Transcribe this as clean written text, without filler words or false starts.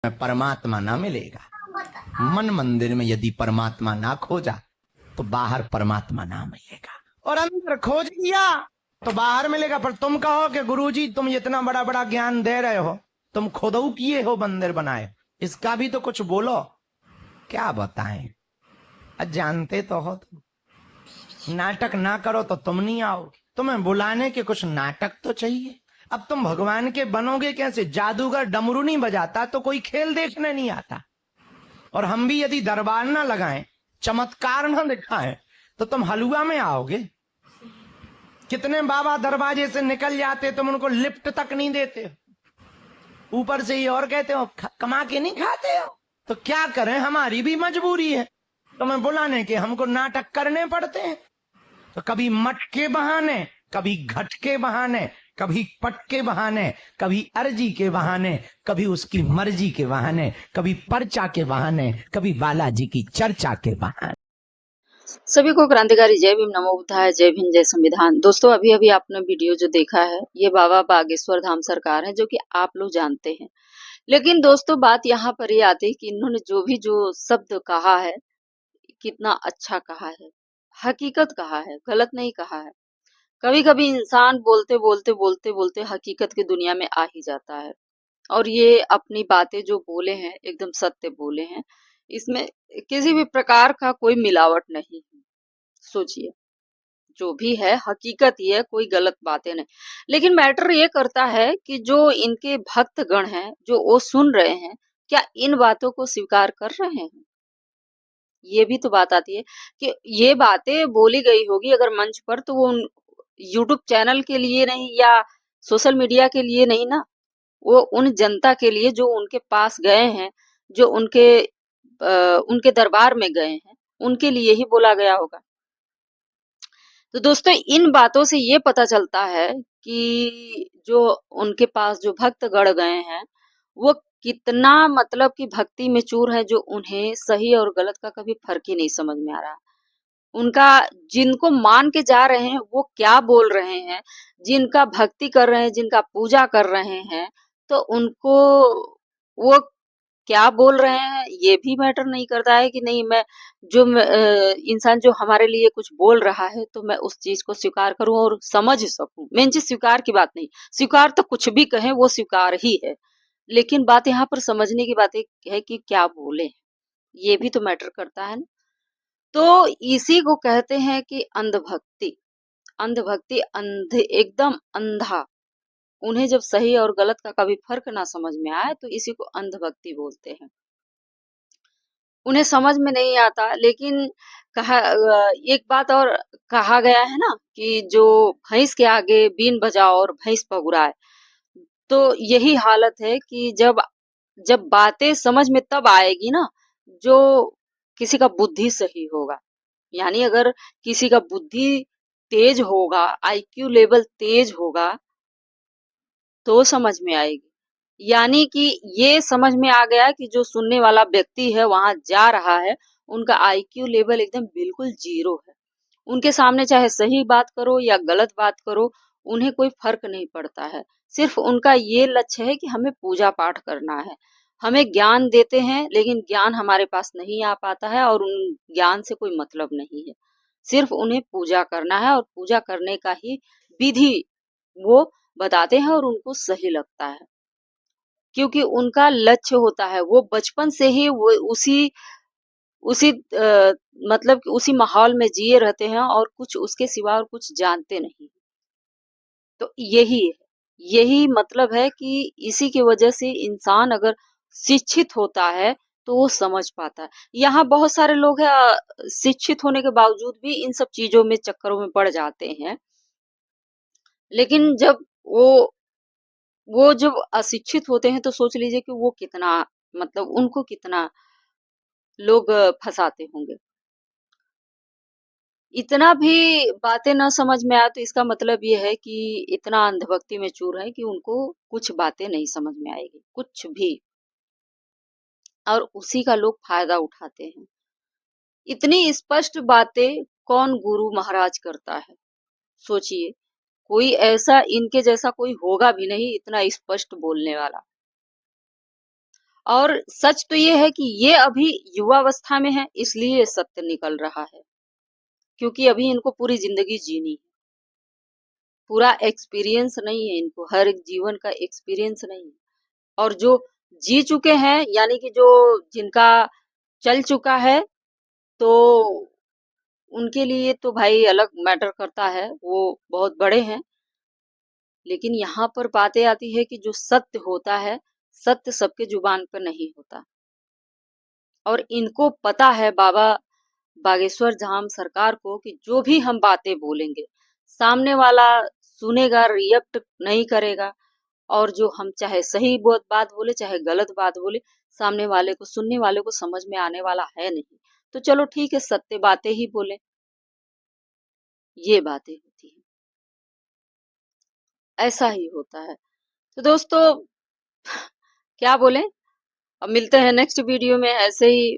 में परमात्मा ना मिलेगा। मन मंदिर में यदि परमात्मा ना खोजा तो बाहर परमात्मा ना मिलेगा, और अंदर खोज लिया तो बाहर मिलेगा। पर तुम कहो कि गुरुजी तुम इतना बड़ा बड़ा ज्ञान दे रहे हो, तुम खुद किए हो मंदिर बनाए, इसका भी तो कुछ बोलो। क्या बताएं, जानते तो हो तुम, नाटक ना करो तो तुम नहीं आओगे, तुम्हें बुलाने के कुछ नाटक तो चाहिए। अब तुम भगवान के बनोगे कैसे? जादूगर डमरू नहीं बजाता तो कोई खेल देखने नहीं आता, और हम भी यदि दरबार ना लगाएं, चमत्कार ना दिखाएं, तो तुम हलवा में आओगे? कितने बाबा दरवाजे से निकल जाते, तुम उनको लिफ्ट तक नहीं देते, ऊपर से ही और कहते हो कमा के नहीं खाते हो। तो क्या करें, हमारी भी मजबूरी है, तुम्हें बुलाने के हमको नाटक करने पड़ते हैं। तो कभी मठ के बहाने, कभी घट के बहाने, कभी पट के बहाने, कभी अर्जी के बहाने, कभी उसकी मर्जी के बहाने, कभी पर्चा के बहाने, कभी बालाजी की चर्चा के बहाने। सभी को क्रांतिकारी जय भीम, नमो बुद्धाय, जय भीम, जय संविधान। दोस्तों अभी अभी आपने वीडियो जो देखा है ये बाबा बागेश्वर धाम सरकार है, जो कि आप लोग जानते हैं। लेकिन दोस्तों बात यहाँ पर ये आती है कि इन्होंने जो शब्द कहा है कितना अच्छा कहा है, हकीकत कहा है, गलत नहीं कहा है। कभी कभी इंसान बोलते बोलते बोलते बोलते हकीकत की दुनिया में आ ही जाता है, और ये अपनी बातें जो बोले हैं एकदम सत्य बोले हैं, इसमें किसी भी प्रकार का कोई मिलावट नहीं है। सोचिए, जो भी है हकीकत ही है, कोई गलत बातें नहीं। लेकिन मैटर ये करता है कि जो इनके भक्त गण हैं, जो वो सुन रहे हैं, क्या इन बातों को स्वीकार कर रहे हैं? ये भी तो बात आती है कि ये बातें बोली गई होगी अगर मंच पर, तो वो यूट्यूब चैनल के लिए नहीं या सोशल मीडिया के लिए नहीं ना, वो उन जनता के लिए जो उनके पास गए हैं, जो उनके दरबार में गए हैं, उनके लिए ही बोला गया होगा। तो दोस्तों इन बातों से ये पता चलता है कि जो उनके पास जो भक्त गढ़ गए हैं वो कितना मतलब कि भक्ति में चूर है, जो उन्हें सही और गलत का कभी फर्क ही नहीं समझ में आ रहा। उनका जिनको मान के जा रहे हैं वो क्या बोल रहे हैं, जिनका भक्ति कर रहे हैं, जिनका पूजा कर रहे हैं, तो उनको वो क्या बोल रहे हैं ये भी मैटर नहीं करता है कि नहीं मैं इंसान जो हमारे लिए कुछ बोल रहा है तो मैं उस चीज को स्वीकार करूं और समझ सकूं। मेन चीज स्वीकार की बात नहीं, स्वीकार तो कुछ भी कहें वो स्वीकार ही है, लेकिन बात यहाँ पर समझने की बात है कि क्या बोले, ये भी तो मैटर करता है ना। तो इसी को कहते हैं कि अंधभक्ति। अंधभक्ति, अंधे एकदम अंधा, उन्हें जब सही और गलत का कभी फर्क ना समझ में आए तो इसी को अंधभक्ति बोलते हैं। उन्हें समझ में नहीं आता। लेकिन एक बात और कहा गया है ना कि जो भैंस के आगे बीन बजाओ और भैंस पगुराए, तो यही हालत है कि जब जब बातें समझ में तब आएगी ना जो किसी का बुद्धि सही होगा। यानी अगर किसी का बुद्धि तेज होगा, आईक्यू लेवल तेज होगा, तो समझ में आएगी। यानी कि ये समझ में आ गया कि जो सुनने वाला व्यक्ति है वहां जा रहा है, उनका आईक्यू लेवल एकदम बिल्कुल जीरो है। उनके सामने चाहे सही बात करो या गलत बात करो, उन्हें कोई फर्क नहीं पड़ता है। सिर्फ उनका ये लक्ष्य है कि हमें पूजा पाठ करना है। हमें ज्ञान देते हैं लेकिन ज्ञान हमारे पास नहीं आ पाता है और उन ज्ञान से कोई मतलब नहीं है। सिर्फ उन्हें पूजा करना है और पूजा करने का ही विधि वो बताते हैं और उनको सही लगता है, क्योंकि उनका लक्ष्य होता है। वो बचपन से ही वो उसी उसी मतलब कि उसी माहौल में जिए रहते हैं और कुछ उसके सिवा और कुछ जानते नहीं। तो यही मतलब है कि इसी की वजह से इंसान अगर शिक्षित होता है तो वो समझ पाता है। यहाँ बहुत सारे लोग हैं शिक्षित होने के बावजूद भी इन सब चीजों में चक्करों में पड़ जाते हैं। लेकिन जब वो जब अशिक्षित होते हैं तो सोच लीजिए कि वो कितना मतलब उनको कितना लोग फंसाते होंगे। इतना भी बातें ना समझ में आए तो इसका मतलब ये है कि इतना अंधभक्ति में चूर है कि उनको कुछ बातें नहीं समझ में आएगी, कुछ भी, और उसी का लोग फायदा उठाते हैं। इतनी स्पष्ट बातें कौन गुरु महाराज करता है? सोचिए, कोई ऐसा इनके जैसा कोई होगा भी नहीं इतना स्पष्ट बोलने वाला। और सच तो ये है कि ये अभी युवावस्था में है, इसलिए सत्य निकल रहा है, क्योंकि अभी इनको पूरी जिंदगी जीनी है, पूरा एक्सपीरियंस नहीं है इनको, हर एक जीवन का एक्सपीरियंस नहीं है। और जो जी चुके हैं, यानी कि जो जिनका चल चुका है, तो उनके लिए तो भाई अलग मैटर करता है, वो बहुत बड़े हैं। लेकिन यहाँ पर बातें आती है कि जो सत्य होता है, सत्य सबके जुबान पर नहीं होता। और इनको पता है बाबा बागेश्वर धाम सरकार को कि जो भी हम बातें बोलेंगे, सामने वाला सुनेगा, रिएक्ट नहीं करेगा। और जो हम चाहे सही बात बोले, चाहे गलत बात बोले, सामने वाले को, सुनने वाले को समझ में आने वाला है नहीं। तो चलो ठीक है, सत्य बातें ही बोले, ये बातें होती है, ऐसा ही होता है। तो दोस्तों क्या बोले, अब मिलते हैं नेक्स्ट वीडियो में ऐसे ही